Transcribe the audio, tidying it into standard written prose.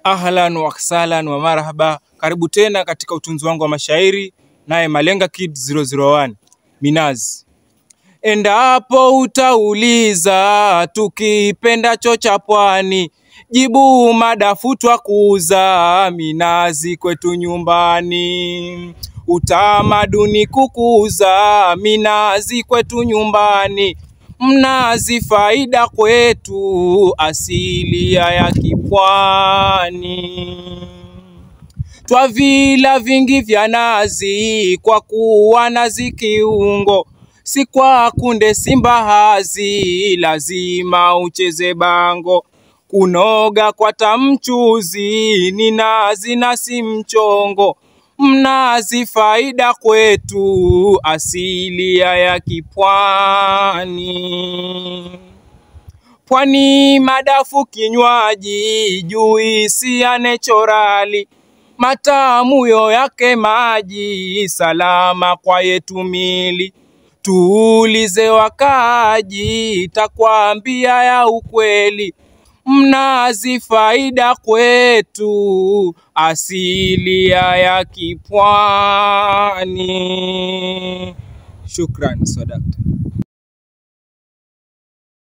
Ahlan wa sahlan wa marhaba. Karibu tena katika utunzi wangu wa mashairi, naye Malenga Kid 001 Minazi. Endapo utauliza tukipenda chocha pwani, jibu madafu twakuuza minazi kwetu nyumbani. Utamaduni kukuza minazi kwetu nyumbani, mnazi faida kwetu asilia ya kipwani. Twavila vingi vya nazi kwa kuwa nazi kiungo, si kwa kunde simbahazi lazima ucheze bango. Kunoga kwa tamchuzi ni nazi na si mchongo, mnazi faida kwetu asilia ya kipwani. Pwani madafu kinywaji, juisi ya naturali, matamu yo yake maji, salama kwa yetu mili. Tuulize wakaji, takwambia ya ukweli, mnazi faida kwetu asilia ya kipwani. Shukran, Sadaqta.